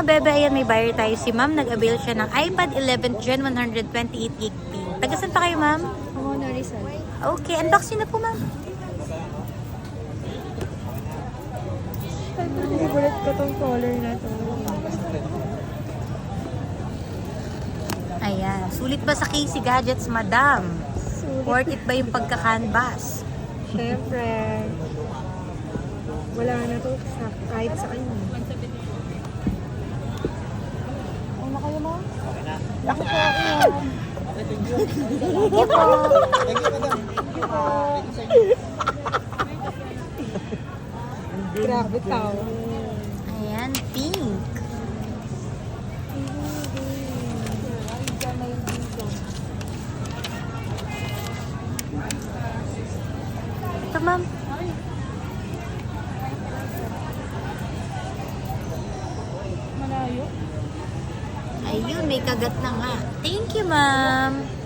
mga bebe, ayan, may buyer tayo. Si ma'am, nag-avail siya ng iPad 11th Gen 128 gig pink. Tagasan pa kayo, ma'am? Ako na Rizal. Okay, unboxing na po, ma'am. Favorite ko tong color na to. Ayan, sulit ba sa Casey Gadgets, madam? Worth it ba yung pagka-canvas? Siyempre. Wala na to kahit sa kanya. Ano kayo mo? Okay na. Ako po, Grabe tao. Ayan, pink. Ito, ma'am. Malayo. Ayun, may kagat na nga. Thank you, ma'am.